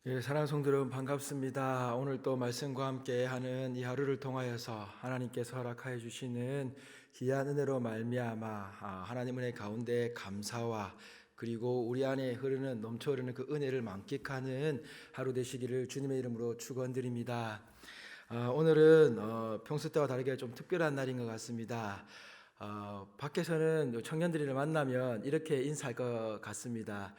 사랑하는 성도 여러분 반갑습니다. 오늘 또 말씀과 함께 하는 이 하루를 통하여서 하나님께서 허락하여 주시는 귀한 은혜로 말미암아 하나님 은혜 가운데 감사와 그리고 우리 안에 흐르는 넘쳐 흐르는 그 은혜를 만끽하는 하루 되시기를 주님의 이름으로 축원드립니다. 오늘은 평소 때와 다르게 좀 특별한 날인 것 같습니다. 밖에서는 청년들을 만나면 이렇게 인사할 것 같습니다.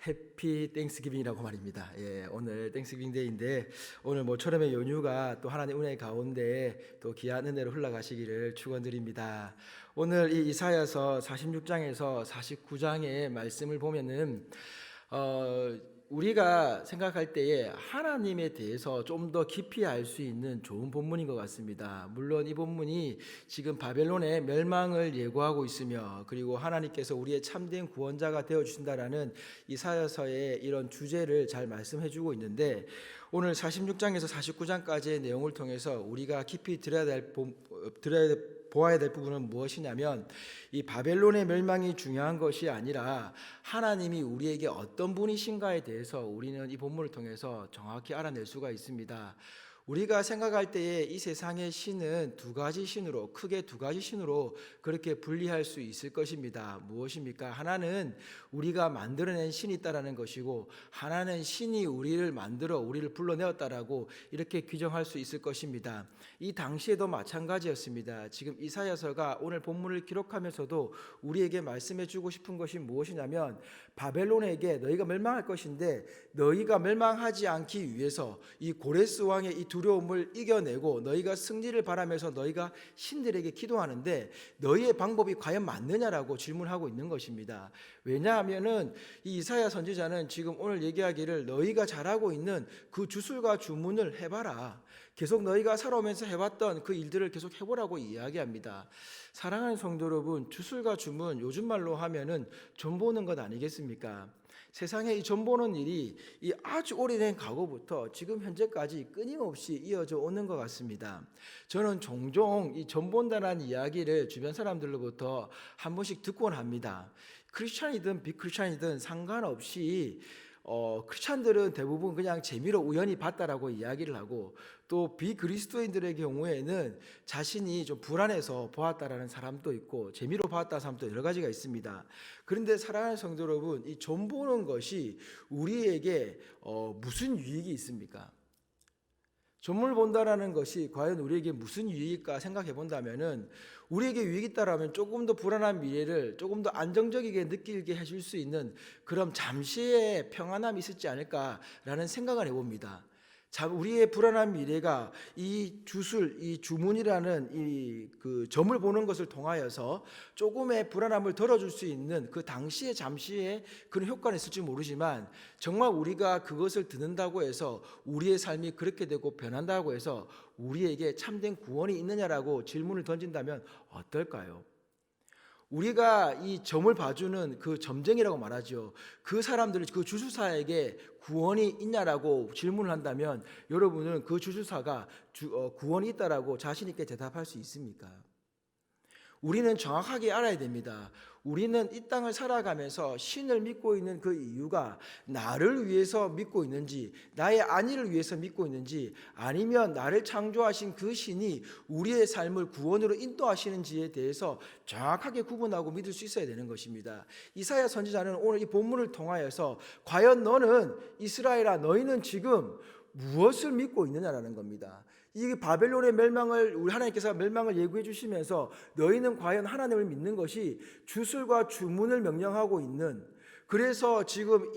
해피 땡스기빙이라고 말입니다. 오늘 땡스기빙 데이인데 오늘 모처럼의 연휴가 또 하나님 은혜 가운데 또 귀한 은혜로 흘러가시기를 축원드립니다. 오늘 이 이사야서 46장에서 49장의 말씀을 보면은 우리가 생각할 때에 하나님에 대해서 좀 더 깊이 알 수 있는 좋은 본문인 것 같습니다. 물론 이 본문이 지금 바벨론의 멸망을 예고하고 있으며 그리고 하나님께서 우리의 참된 구원자가 되어 주신다라는 이사야서의 이런 주제를 잘 말씀해 주고 있는데 오늘 46장에서 49장까지의 내용을 통해서 우리가 깊이 보아야 될 부분은 무엇이냐면 이 바벨론의 멸망이 중요한 것이 아니라 하나님이 우리에게 어떤 분이신가에 대해서 우리는 이 본문을 통해서 정확히 알아낼 수가 있습니다. 우리가 생각할 때에 이 세상의 신은 크게 두 가지 신으로 그렇게 분리할 수 있을 것입니다. 무엇입니까? 하나는 우리가 만들어낸 신이 있다라는 것이고 하나는 신이 우리를 만들어 우리를 불러내었다라고 이렇게 규정할 수 있을 것입니다. 이 당시에도 마찬가지였습니다. 지금 이사야서가 오늘 본문을 기록하면서도 우리에게 말씀해 주고 싶은 것이 무엇이냐면 바벨론에게 너희가 멸망할 것인데 너희가 멸망하지 않기 위해서 이 고레스 왕의 이 두려움을 이겨내고 너희가 승리를 바라면서 너희가 신들에게 기도하는데 너희의 방법이 과연 맞느냐라고 질문하고 있는 것입니다. 왜냐하면은 이 이사야 선지자는 지금 오늘 얘기하기를 너희가 잘하고 있는 그 주술과 주문을 해봐라. 계속 너희가 살아오면서 해왔던 그 일들을 계속 해보라고 이야기합니다. 사랑하는 성도 여러분, 주술과 주문 요즘 말로 하면은 돈 보는 것 아니겠습니까? 세상에 이 돈 보는 일이 이 아주 오래된 과거부터 지금 현재까지 끊임없이 이어져 오는 것 같습니다. 저는 종종 이 돈 본다는 이야기를 주변 사람들로부터 한 번씩 듣곤 합니다. 크리스찬이든 비크리스찬이든 상관없이 크리스찬들은 대부분 그냥 재미로 우연히 봤다라고 이야기를 하고 또 비그리스도인들의 경우에는 자신이 좀 불안해서 보았다라는 사람도 있고 재미로 보았다는 사람도 여러 가지가 있습니다. 그런데 사랑하는 성도 여러분, 이 점 보는 것이 우리에게 무슨 유익이 있습니까? 점을 본다라는 것이 과연 우리에게 무슨 유익일까 생각해 본다면은 우리에게 유익이 있다라면 조금 더 불안한 미래를 조금 더 안정적이게 느끼게 해줄 수 있는 그런 잠시의 평안함이 있었지 않을까라는 생각을 해봅니다. 우리의 불안한 미래가 이 주술, 이 주문이라는 이 그 점을 보는 것을 통하여서 조금의 불안함을 덜어줄 수 있는 그 당시의 잠시의 그런 효과는 있을지 모르지만 정말 우리가 그것을 듣는다고 해서 우리의 삶이 그렇게 되고 변한다고 해서 우리에게 참된 구원이 있느냐라고 질문을 던진다면 어떨까요? 우리가 이 점을 봐주는 그 점쟁이라고 말하죠. 그 사람들, 그 주수사에게 구원이 있냐라고 질문을 한다면 여러분은 그 주수사가 구원이 있다라고 자신 있게 대답할 수 있습니까? 우리는 정확하게 알아야 됩니다. 우리는 이 땅을 살아가면서 신을 믿고 있는 그 이유가 나를 위해서 믿고 있는지, 나의 안위를 위해서 믿고 있는지, 아니면 나를 창조하신 그 신이 우리의 삶을 구원으로 인도하시는지에 대해서 정확하게 구분하고 믿을 수 있어야 되는 것입니다. 이사야 선지자는 오늘 이 본문을 통하여서 과연 너는 이스라엘아 너희는 지금 무엇을 믿고 있느냐라는 겁니다. 이 바벨론의 멸망을 우리 하나님께서 멸망을 예고해 주시면서 너희는 과연 하나님을 믿는 것이 주술과 주문을 명령하고 있는 그래서 지금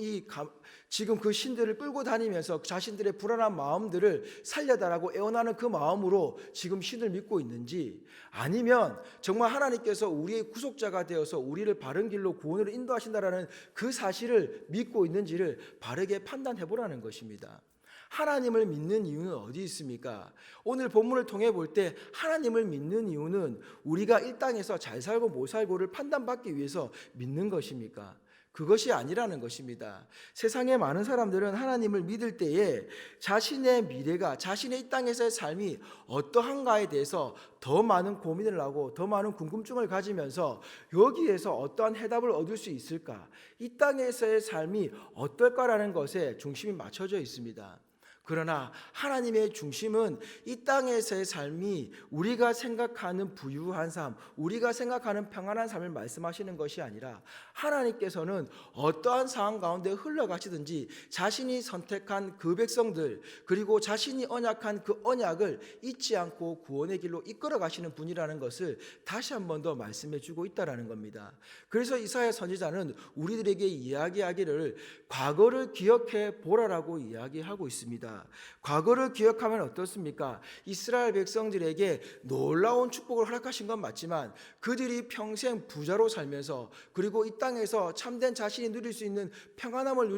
그 신들을 끌고 다니면서 자신들의 불안한 마음들을 살려달라고 애원하는 그 마음으로 지금 신을 믿고 있는지 아니면 정말 하나님께서 우리의 구속자가 되어서 우리를 바른 길로 구원으로 인도하신다라는 그 사실을 믿고 있는지를 바르게 판단해 보라는 것입니다. 하나님을 믿는 이유는 어디 있습니까? 오늘 본문을 통해 볼 때 하나님을 믿는 이유는 우리가 이 땅에서 잘 살고 못 살고를 판단받기 위해서 믿는 것입니까? 그것이 아니라는 것입니다. 세상의 많은 사람들은 하나님을 믿을 때에 자신의 미래가, 자신의 이 땅에서의 삶이 어떠한가에 대해서 더 많은 고민을 하고 더 많은 궁금증을 가지면서 여기에서 어떠한 해답을 얻을 수 있을까, 이 땅에서의 삶이 어떨까라는 것에 중심이 맞춰져 있습니다. 그러나 하나님의 중심은 이 땅에서의 삶이 우리가 생각하는 부유한 삶, 우리가 생각하는 평안한 삶을 말씀하시는 것이 아니라 하나님께서는 어떠한 상황 가운데 흘러가시든지 자신이 선택한 그 백성들, 그리고 자신이 언약한 그 언약을 잊지 않고 구원의 길로 이끌어 가시는 분이라는 것을 다시 한 번 더 말씀해 주고 있다라는 겁니다. 그래서 이사야 선지자는 우리들에게 이야기하기를 과거를 기억해 보라라고 이야기하고 있습니다. 과거를 기억하면 어떻습니까? 이스라엘 백성들에게 놀라운 축복을 허락하신 건 맞지만 그들이 평생 부자로 살면서, 그리고 이 땅에서 참된 자신이 누릴 수 있는 평안함을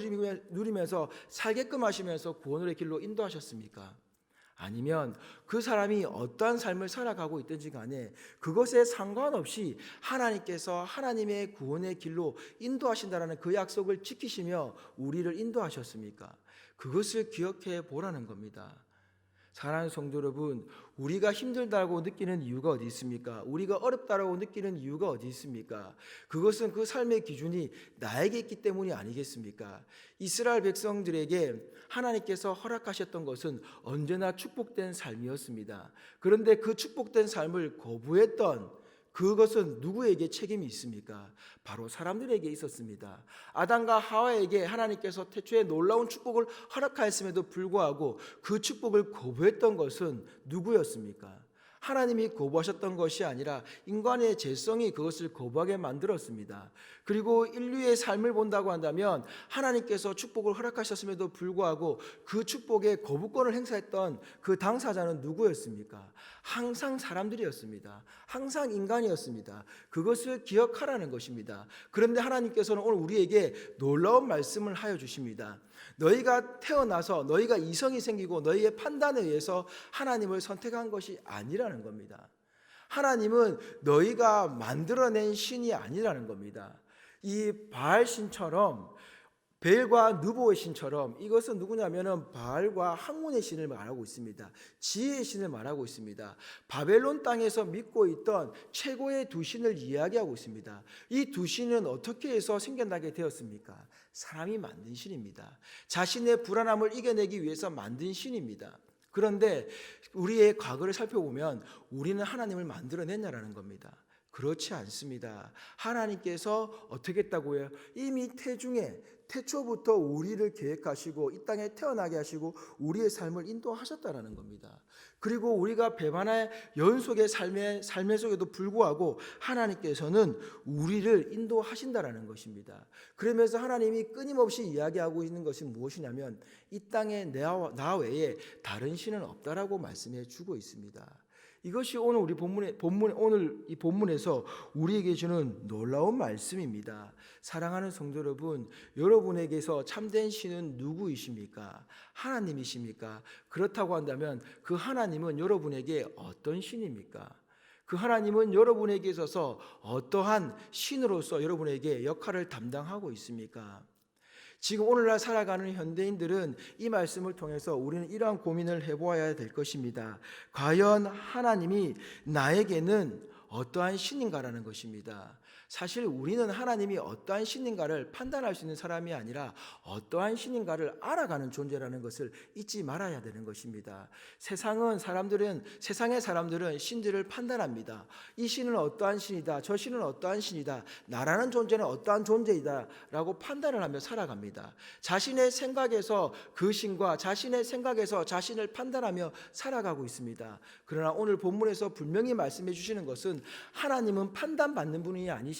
누리면서 살게끔 하시면서 구원의 길로 인도하셨습니까? 아니면 그 사람이 어떠한 삶을 살아가고 있든지 간에 그것에 상관없이 하나님께서 하나님의 구원의 길로 인도하신다라는 그 약속을 지키시며 우리를 인도하셨습니까? 그것을 기억해 보라는 겁니다. 사랑하는 성도 여러분, 우리가 힘들다고 느끼는 이유가 어디 있습니까? 우리가 어렵다고 느끼는 이유가 어디 있습니까? 그것은 그 삶의 기준이 나에게 있기 때문이 아니겠습니까? 이스라엘 백성들에게 하나님께서 허락하셨던 것은 언제나 축복된 삶이었습니다. 그런데 그 축복된 삶을 거부했던 그것은 누구에게 책임이 있습니까? 바로 사람들에게 있었습니다. 아담과 하와에게 하나님께서 태초에 놀라운 축복을 허락하였음에도 불구하고 그 축복을 거부했던 것은 누구였습니까? 하나님이 거부하셨던 것이 아니라 인간의 죄성이 그것을 거부하게 만들었습니다. 그리고 인류의 삶을 본다고 한다면 하나님께서 축복을 허락하셨음에도 불구하고 그 축복에 거부권을 행사했던 그 당사자는 누구였습니까? 항상 사람들이었습니다. 항상 인간이었습니다. 그것을 기억하라는 것입니다. 그런데 하나님께서는 오늘 우리에게 놀라운 말씀을 하여 주십니다. 너희가 태어나서 너희가 이성이 생기고 너희의 판단에 의해서 하나님을 선택한 것이 아니라는 겁니다. 하나님은 너희가 만들어낸 신이 아니라는 겁니다. 이 바알 신처럼, 벨과 느보의 신처럼, 이것은 누구냐면은 바알과 학문의 신을 말하고 있습니다. 지혜의 신을 말하고 있습니다. 바벨론 땅에서 믿고 있던 최고의 두 신을 이야기하고 있습니다. 이 두 신은 어떻게 해서 생겨나게 되었습니까? 사람이 만든 신입니다. 자신의 불안함을 이겨내기 위해서 만든 신입니다. 그런데 우리의 과거를 살펴보면 우리는 하나님을 만들어냈냐라는 겁니다. 그렇지 않습니다. 하나님께서 어떻게 했다고요? 이미 태초부터 우리를 계획하시고 이 땅에 태어나게 하시고 우리의 삶을 인도하셨다라는 겁니다. 그리고 우리가 배반의 연속의 삶의 속에도 불구하고 하나님께서는 우리를 인도하신다라는 것입니다. 그러면서 하나님이 끊임없이 이야기하고 있는 것이 무엇이냐면 이 땅에 나 외에 다른 신은 없다라고 말씀해 주고 있습니다. 이것이 오늘 우리 오늘 이 본문에서 우리에게 주는 놀라운 말씀입니다. 사랑하는 성도 여러분, 여러분에게서 참된 신은 누구이십니까? 하나님이십니까? 그렇다고 한다면 그 하나님은 여러분에게 어떤 신입니까? 그 하나님은 여러분에게 있어서 어떠한 신으로서 여러분에게 역할을 담당하고 있습니까? 지금 오늘날 살아가는 현대인들은 이 말씀을 통해서 우리는 이러한 고민을 해보아야 될 것입니다. 과연 하나님이 나에게는 어떠한 신인가라는 것입니다. 사실 우리는 하나님이 어떠한 신인가를 판단할 수 있는 사람이 아니라 어떠한 신인가를 알아가는 존재라는 것을 잊지 말아야 되는 것입니다. 세상의 사람들은 신들을 판단합니다. 이 신은 어떠한 신이다, 저 신은 어떠한 신이다, 나라는 존재는 어떠한 존재이다 라고 판단을 하며 살아갑니다. 자신의 생각에서 그 신과 자신의 생각에서 자신을 판단하며 살아가고 있습니다. 그러나 오늘 본문에서 분명히 말씀해 주시는 것은 하나님은 판단받는 분이 아니시라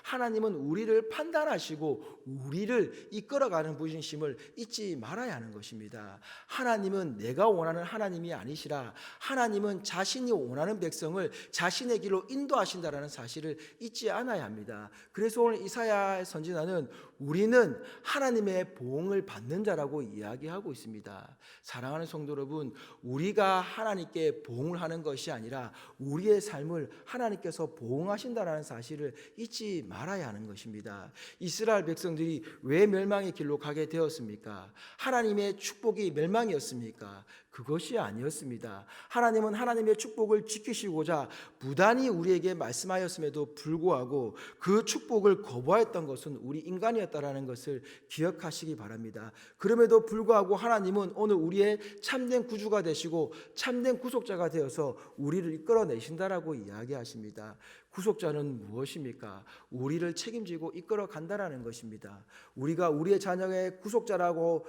하나님은 우리를 판단하시고 우리를 이끌어가는 분이심을 잊지 말아야 하는 것입니다. 하나님은 내가 원하는 하나님이 아니시라 하나님은 자신이 원하는 백성을 자신의 길로 인도하신다라는 사실을 잊지 않아야 합니다. 그래서 오늘 이사야 선지자는 우리는 하나님의 보응을 받는 자라고 이야기하고 있습니다. 사랑하는 성도 여러분, 우리가 하나님께 보응을 하는 것이 아니라 우리의 삶을 하나님께서 보응하신다라는 사실을 잊지 말아야 하는 것입니다. 이스라엘 백성들이 왜 멸망의 길로 가게 되었습니까? 하나님의 축복이 멸망이었습니까? 그것이 아니었습니다. 하나님은 하나님의 축복을 지키시고자 무단히 우리에게 말씀하였음에도 불구하고 그 축복을 거부하였던 것은 우리 인간이었다라는 것을 기억하시기 바랍니다. 그럼에도 불구하고 하나님은 오늘 우리의 참된 구주가 되시고 참된 구속자가 되어서 우리를 이끌어내신다라고 이야기하십니다. 구속자는 무엇입니까? 우리를 책임지고 이끌어 간다라는 것입니다. 우리가 우리의 자녀의 구속자라고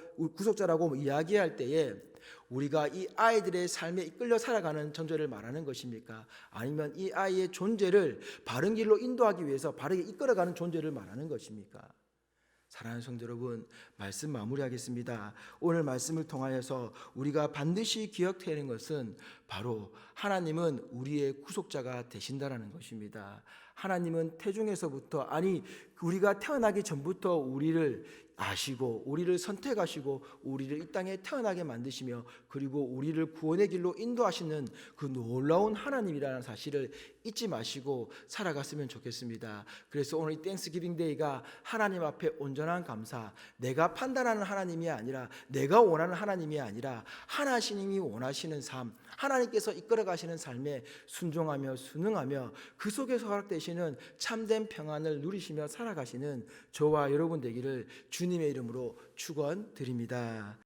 이야기할 때에 우리가 이 아이들의 삶에 이끌려 살아가는 존재를 말하는 것입니까? 아니면 이 아이의 존재를 바른 길로 인도하기 위해서 바르게 이끌어가는 존재를 말하는 것입니까? 사랑하는 성도 여러분, 말씀 마무리하겠습니다. 오늘 말씀을 통하여서 우리가 반드시 기억해야 하는 것은 바로 하나님은 우리의 구속자가 되신다라는 것입니다. 하나님은 태중에서부터, 아니 우리가 태어나기 전부터 우리를 아시고 우리를 선택하시고 우리를 이 땅에 태어나게 만드시며 그리고 우리를 구원의 길로 인도하시는 그 놀라운 하나님이라는 사실을 잊지 마시고 살아갔으면 좋겠습니다. 그래서 오늘 이 땡스기빙 데이가 하나님 앞에 온전한 감사, 내가 판단하는 하나님이 아니라 내가 원하는 하나님이 아니라 하나님이 원하시는 삶, 하나님께서 이끌어 가시는 삶에 순종하며 순응하며 그 속에서 허락되시는 참된 평안을 누리시며 살아가시는 저와 여러분 되기를 주님의 이름으로 축원드립니다.